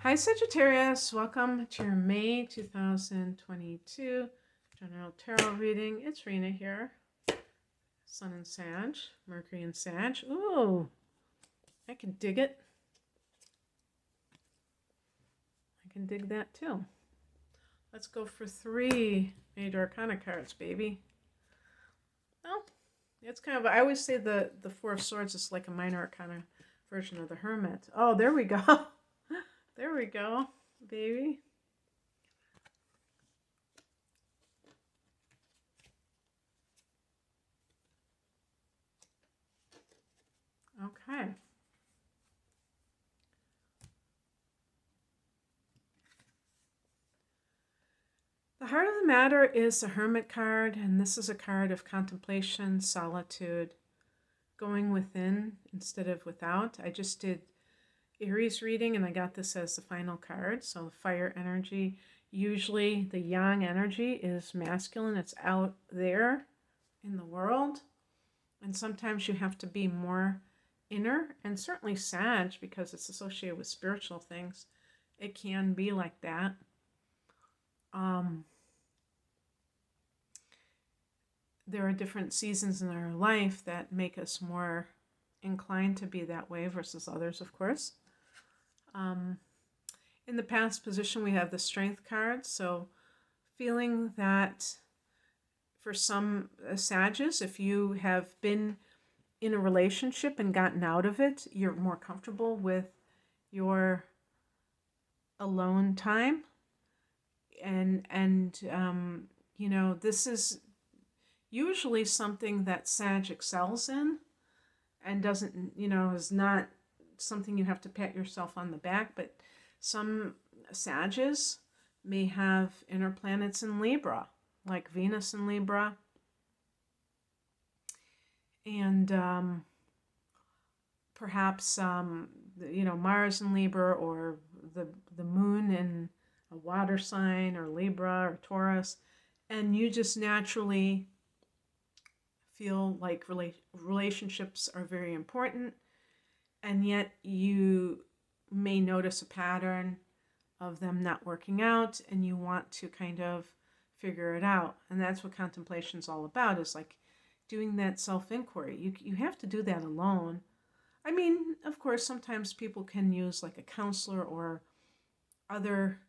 Hi Sagittarius, welcome to your May 2022 General Tarot reading. It's Rena here. Sun in Sag, Mercury in Sag. Ooh, I can dig it. I can dig that too. Let's go for 3 Major Arcana cards, baby. Well, it's kind of, I always say the Four of Swords is like a Minor Arcana version of the Hermit. Oh, there we go. There we go, baby. Okay. The heart of the matter is the Hermit card, and this is a card of contemplation, solitude, going within instead of without. I just did Aries reading, and I got this as the final card. So fire energy, usually the yang energy is masculine. It's out there in the world. And sometimes you have to be more inner, and certainly Sag, because it's associated with spiritual things, it can be like that. There are different seasons in our life that make us more inclined to be that way versus others, of course. In the past position, we have the Strength card. So feeling that for some Sages, if you have been in a relationship and gotten out of it, you're more comfortable with your alone time. And you know, this is usually something that Sag excels in and doesn't, you know, is not something you have to pat yourself on the back, but some Sages may have inner planets in Libra, like Venus in Libra, and perhaps, you know, Mars in Libra, or the moon in a water sign, or Libra, or Taurus, and you just naturally feel like relationships are very important, and yet you may notice a pattern of them not working out, and you want to kind of figure it out. And that's what contemplation is all about, is like doing that self-inquiry. You have to do that alone. I mean, of course, sometimes people can use like a counselor or other,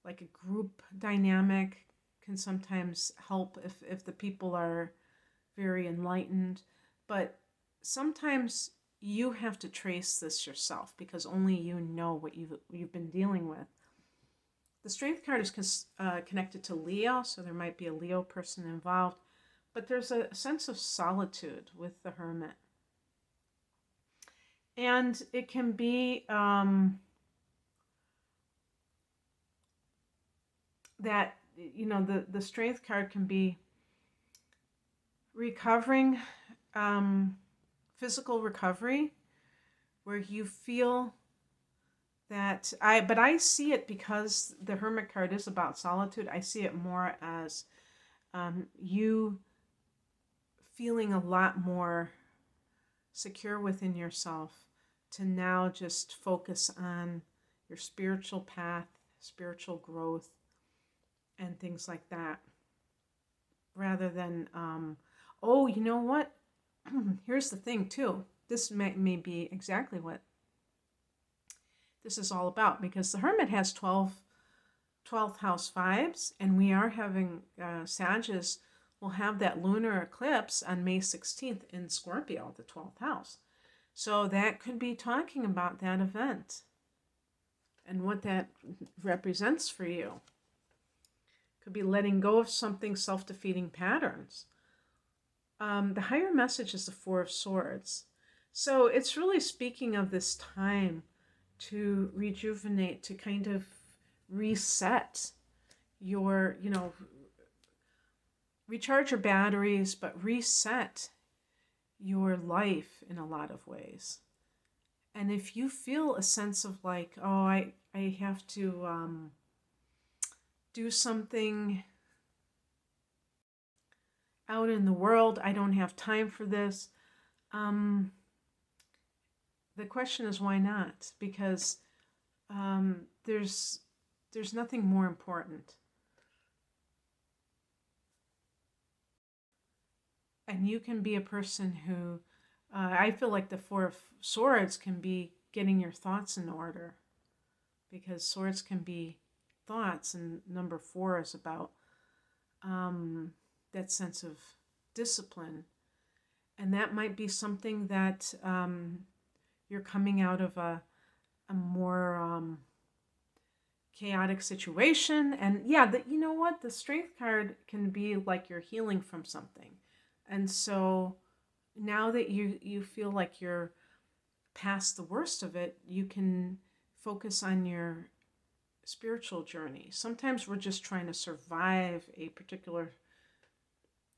like a group dynamic can sometimes help if the people are very enlightened, but sometimes you have to trace this yourself, because only you know what you've been dealing with. The Strength card is connected to Leo, so there might be a Leo person involved, but there's a sense of solitude with the Hermit. And it can be that, you know, the Strength card can be recovering, physical recovery, where you feel that but I see it, because the Hermit card is about solitude. I see it more as you feeling a lot more secure within yourself to now just focus on your spiritual path, spiritual growth, and things like that, rather than oh, you know what? Here's the thing too. This may be exactly what this is all about, because the Hermit has 12th house vibes, and we are having Sagittarius will have that lunar eclipse on May 16th in Scorpio, the 12th house. So that could be talking about that event and what that represents for you. Could be letting go of something, self-defeating patterns. The higher message is the Four of Swords. So it's really speaking of this time to rejuvenate, to kind of reset your, you know, recharge your batteries, but reset your life in a lot of ways. And if you feel a sense of like, oh, I have to do something out in the world, I don't have time for this, the question is, why not? Because there's nothing more important. And you can be a person who, I feel like the Four of Swords can be getting your thoughts in order, because swords can be thoughts, and number 4 is about that sense of discipline. And that might be something that you're coming out of a more chaotic situation. And yeah, you know what? The Strength card can be like you're healing from something. And so now that you feel like you're past the worst of it, you can focus on your spiritual journey. Sometimes we're just trying to survive a particular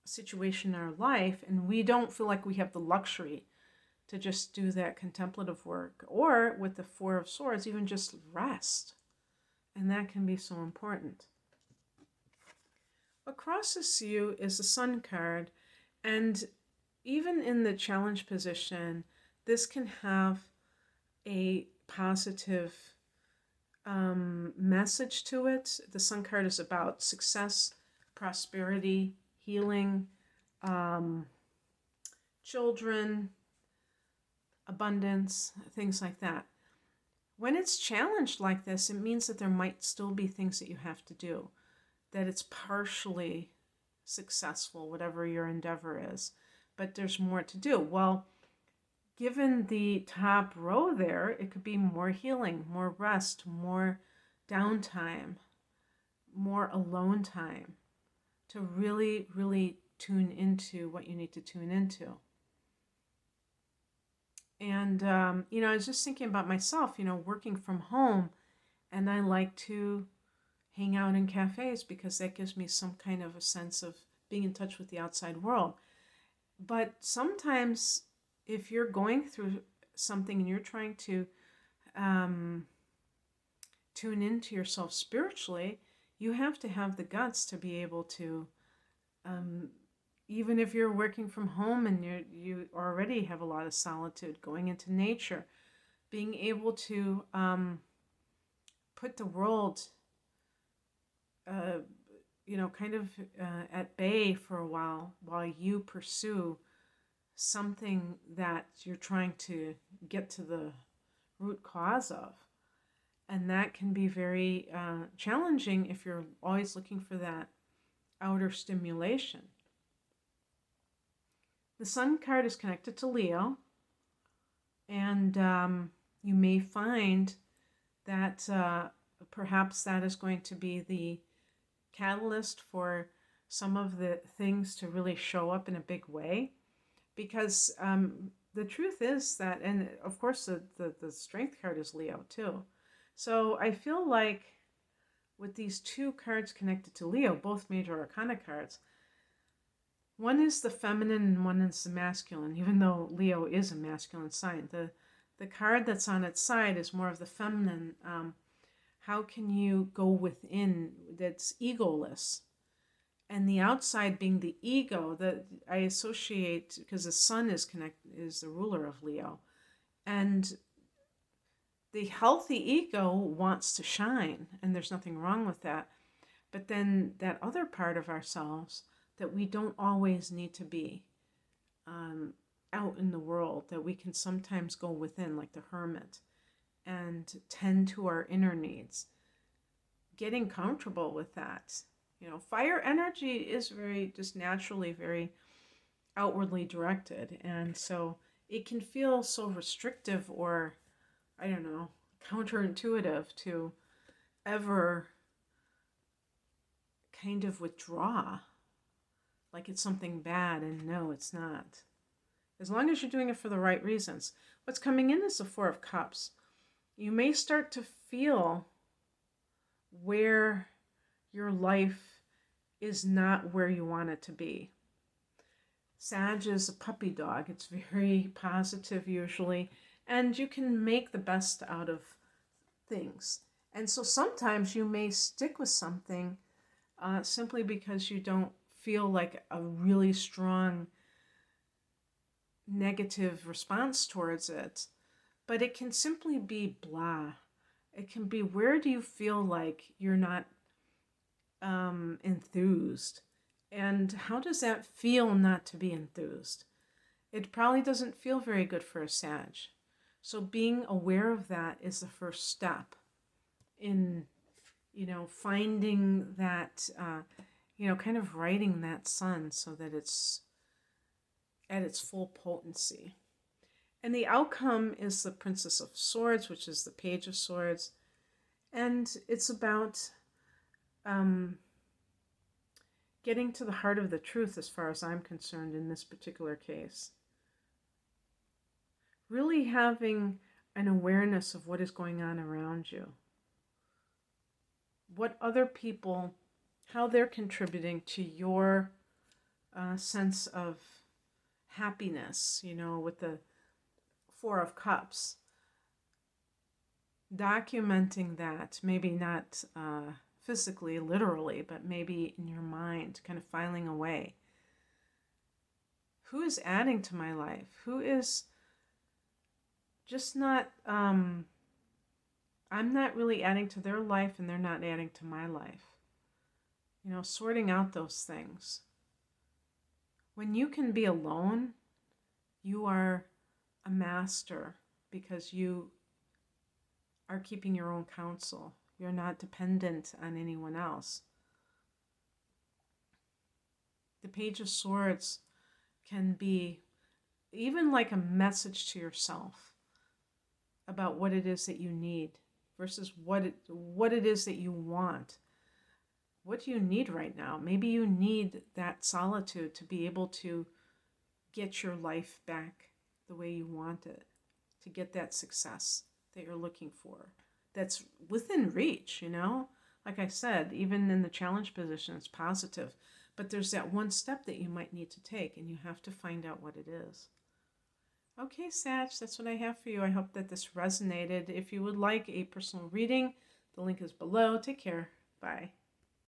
situation in our life, and we don't feel like we have the luxury to just do that contemplative work, or with the Four of Swords, even just rest. And that can be so important. What crosses you is the Sun card, and even in the challenge position, this can have a positive message to it. The Sun card is about success, prosperity, healing, children, abundance, things like that. When it's challenged like this, it means that there might still be things that you have to do, that it's partially successful, whatever your endeavor is, but there's more to do. Well, given the top row there, it could be more healing, more rest, more downtime, more alone time to really, really tune into what you need to tune into. And, I was just thinking about myself, working from home, and I like to hang out in cafes because that gives me some kind of a sense of being in touch with the outside world. But sometimes if you're going through something and you're trying to tune into yourself spiritually, you have to have the guts to be able to, even if you're working from home and you already have a lot of solitude, going into nature, being able to put the world, kind of at bay for a while you pursue something that you're trying to get to the root cause of. And that can be very challenging if you're always looking for that outer stimulation. The Sun card is connected to Leo, and you may find that perhaps that is going to be the catalyst for some of the things to really show up in a big way. Because the truth is that, and of course the Strength card is Leo too. So I feel like with these two cards connected to Leo, both major arcana cards, one is the feminine and one is the masculine, even though Leo is a masculine sign. The card that's on its side is more of the feminine. How can you go within that's egoless? And the outside being the ego that I associate, because the sun is the ruler of Leo. And the healthy ego wants to shine, and there's nothing wrong with that. But then that other part of ourselves that we don't always need to be out in the world, that we can sometimes go within, like the hermit, and tend to our inner needs. Getting comfortable with that. Fire energy is very, just naturally very outwardly directed. And so it can feel so restrictive or, I don't know, counterintuitive to ever kind of withdraw. Like it's something bad, and no, it's not. As long as you're doing it for the right reasons. What's coming in is the Four of Cups. You may start to feel where your life is not where you want it to be. Sag is a puppy dog. It's very positive usually, and you can make the best out of things. And so sometimes you may stick with something simply because you don't feel like a really strong negative response towards it. But it can simply be blah. It can be, where do you feel like you're not enthused? And how does that feel not to be enthused? It probably doesn't feel very good for a Sag. So being aware of that is the first step in, finding that, kind of writing that sun so that it's at its full potency. And the outcome is the Princess of Swords, which is the Page of Swords. And it's about getting to the heart of the truth, as far as I'm concerned, in this particular case. Really having an awareness of what is going on around you. What other people, how they're contributing to your sense of happiness, with the Four of Cups. Documenting that, maybe not physically, literally, but maybe in your mind, kind of filing away. Who is adding to my life? Who is just not, I'm not really adding to their life and they're not adding to my life. Sorting out those things. When you can be alone, you are a master because you are keeping your own counsel. You're not dependent on anyone else. The Page of Swords can be even like a message to yourself about what it is that you need versus what it is that you want. What do you need right now? Maybe you need that solitude to be able to get your life back the way you want it, to get that success that you're looking for. That's within reach, Like I said, even in the challenge position, it's positive. But there's that one step that you might need to take, and you have to find out what it is. Okay, Sag, that's what I have for you. I hope that this resonated. If you would like a personal reading, the link is below. Take care. Bye.